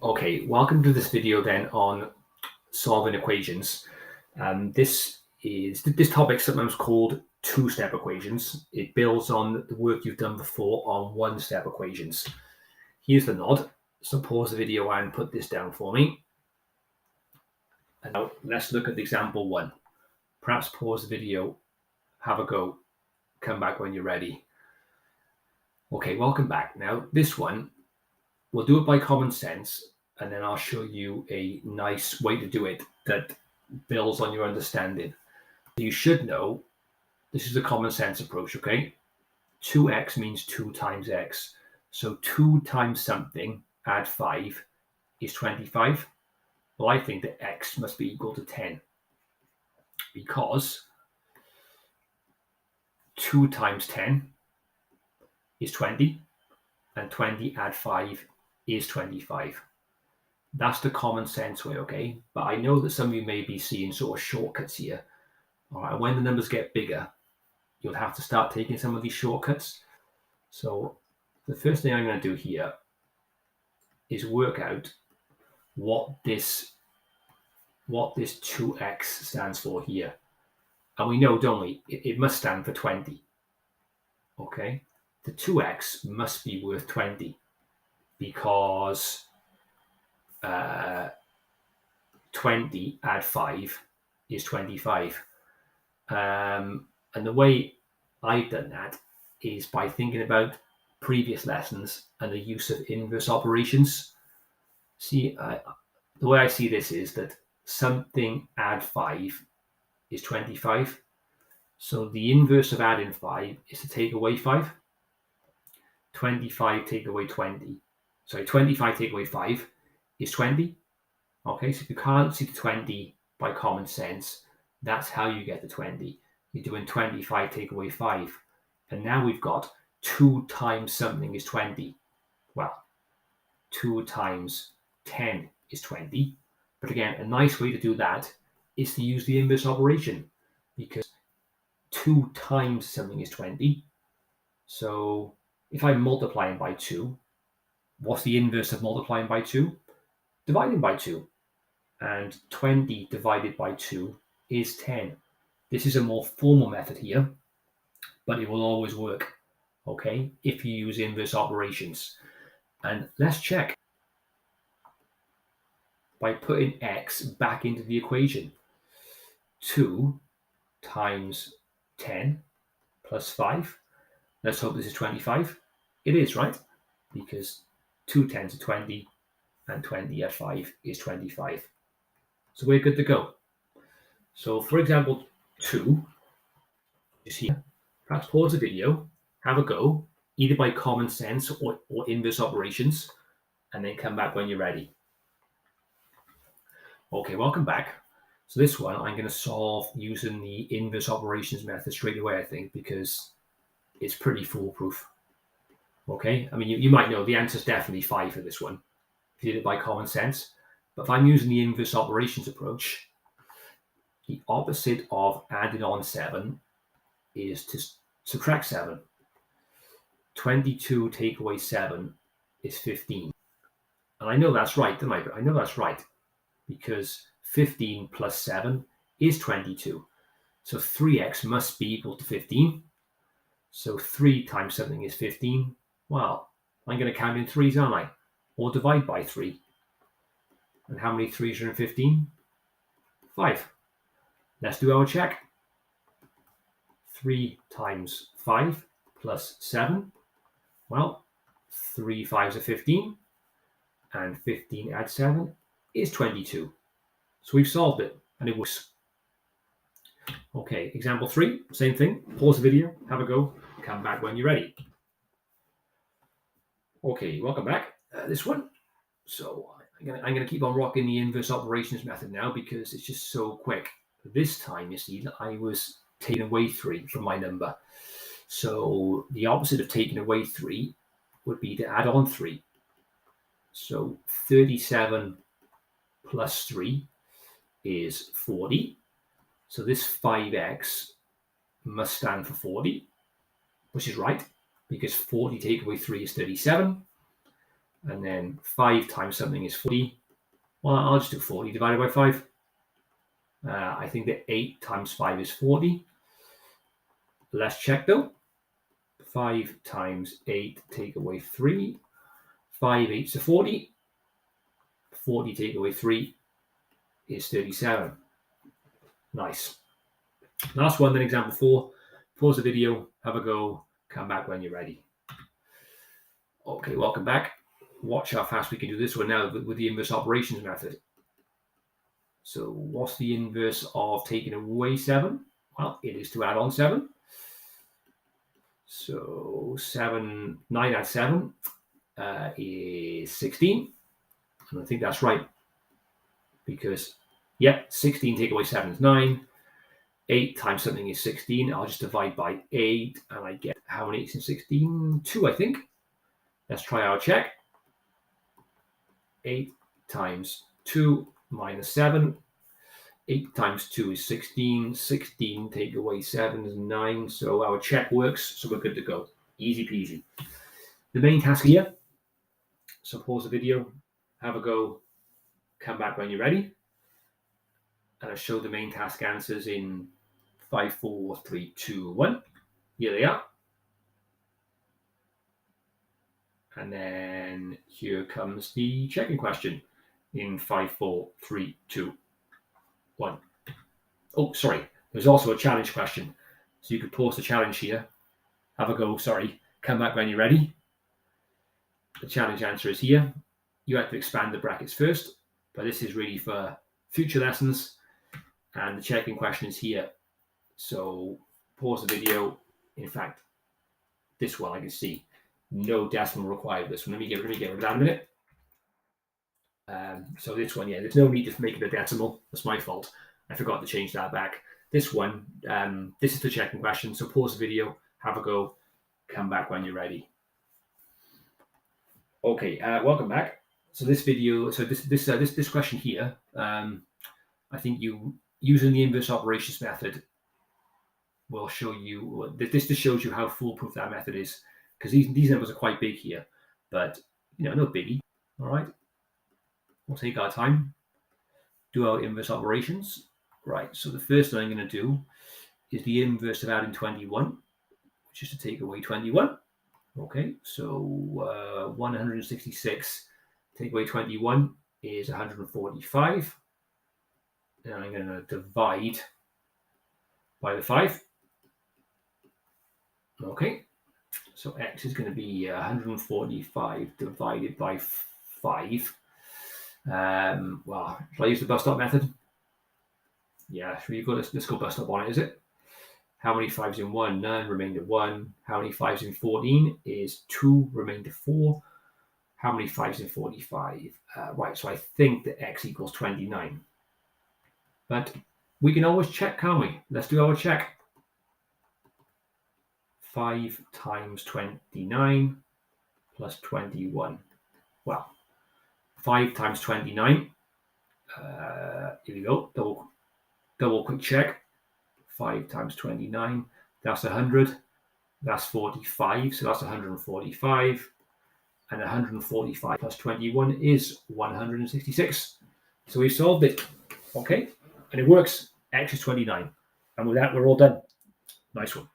Okay, welcome to this video then on solving equations. This topic sometimes called two-step equations. It builds on the work you've done before on one-step equations. Here's the nod. So pause the video and put this down for me. And now let's look at example 1. Perhaps pause the video, have a go, come back when you're ready. Okay, welcome back. Now this one, we'll do it by common sense, and then I'll show you a nice way to do it that builds on your understanding. You should know this is a common sense approach, okay? 2x means 2 times x. So 2 times something, add 5, is 25. Well, I think that x must be equal to 10 because 2 times 10 is 20, and 20 add 5 is 25. That's the common sense way, okay? But I know that some of you may be seeing sort of shortcuts here. All right, when the numbers get bigger, you'll have to start taking some of these shortcuts. So the first thing I'm going to do here is work out what this 2x stands for here. And we know, don't we, it must stand for 20. Okay, the 2x must be worth 20 because 20 add 5 is 25. And the way I've done that is by thinking about previous lessons and the use of inverse operations. See, the way I see this is that something add 5 is 25. So the inverse of adding 5 is to take away 5. 25 take away 20. Sorry, 25 take away 5 is 20. Okay, so if you can't see the 20 by common sense, that's how you get the 20. You're doing 25 take away 5. And now we've got 2 times something is 20. Well, 2 times 10 is 20. But again, a nice way to do that is to use the inverse operation because 2 times something is 20. So if I'm multiplying by 2, what's the inverse of multiplying by 2? Dividing by 2. And 20 divided by 2 is 10. This is a more formal method here, but it will always work, okay, if you use inverse operations. And let's check by putting x back into the equation. 2 times 10 plus 5. Let's hope this is 25. It is, right? Because 2 tens are 20, and 20 at 5 is 25. So we're good to go. So for example 2 is here. Perhaps pause the video, have a go, either by common sense or inverse operations, and then come back when you're ready. Okay, welcome back. So this one I'm going to solve using the inverse operations method straight away, I think, because it's pretty foolproof. Okay, I mean, you might know the answer is definitely 5 for this one, if you did it by common sense. But if I'm using the inverse operations approach, the opposite of adding on 7 is to subtract 7. 22 take away 7 is 15. And I know that's right, don't I? I know that's right because 15 plus 7 is 22. So 3x must be equal to 15. So 3 times something is 15. Well, I'm going to count in 3s, aren't I? Or divide by 3. And how many 3s are in 15? 5. Let's do our check. 3 times 5 plus 7. Well, 3 5s are 15. And 15 add 7 is 22. So we've solved it, and it works. Okay, example 3, same thing. Pause the video, have a go, come back when you're ready. Okay, welcome back. This one. So I'm gonna keep on rocking the inverse operations method now because it's just so quick. This time, you see, I was taking away 3 from my number. So the opposite of taking away 3 would be to add on 3. So 37 plus 3 is 40. So this 5x must stand for 40, which is right, because 40 take away 3 is 37. And then 5 times something is 40. Well, I'll just do 40 divided by 5. I think that 8 times 5 is 40. Let's check though. 5 times 8 take away 3. 5 8s are 40. 40 take away 3 is 37. Nice. Last one then, example 4. Pause the video, have a go, come back when you're ready. Okay, welcome back. Watch how fast we can do this one now with the inverse operations method. So what's the inverse of taking away 7? Well, it is to add on 7. So 9 add 7 is 16. And I think that's right. Because, 16 take away 7 is 9. 8 times something is 16. I'll just divide by 8. And I get how many 8s in 16? 2, I think. Let's try our check. 8 times 2 minus 7. 8 times 2 is 16. 16 take away 7 is 9. So our check works. So we're good to go. Easy peasy. The main task here. So pause the video. Have a go. Come back when you're ready. And I'll show the main task answers in 5, 4, 3, 2, 1. Here they are. And then here comes the checking question in 5, 4, 3, 2, 1. Oh, sorry. There's also a challenge question. So you could pause the challenge here. Have a go, come back when you're ready. The challenge answer is here. You have to expand the brackets first, but this is really for future lessons. And the checking question is here. So pause the video. In fact, this one I can see. No decimal required. This one. Let me get rid of that a minute. So this one, there's no need to make it a decimal. That's my fault. I forgot to change that back. This one, this is the checking question. So pause the video, have a go, come back when you're ready. Okay, welcome back. So this video, this question here, I think you using the inverse operations method will show you. This just shows you how foolproof that method is, because these numbers are quite big here, but no biggie. All right, we'll take our time, do our inverse operations. Right. So the first thing I'm going to do is the inverse of adding 21, which is to take away 21. Okay, so 166 take away 21 is 145. And I'm going to divide by the 5. Okay, so x is going to be 145 divided by 5. Well, shall I use the bus stop method? Yeah, so let's go bus stop on it, is it? How many 5s in 1? None, remainder 1. How many 5s in 14 is 2, remainder 4. How many 5s in 45? Right, so I think that x equals 29. But we can always check, can't we? Let's do our check. 5 times 29 plus 21. Well, 5 times 29. Here we go. Double quick check. 5 times 29. That's 100. That's 45. So that's 145. And 145 plus 21 is 166. So we solved it. Okay. And it works. X is 29. And with that, we're all done. Nice one.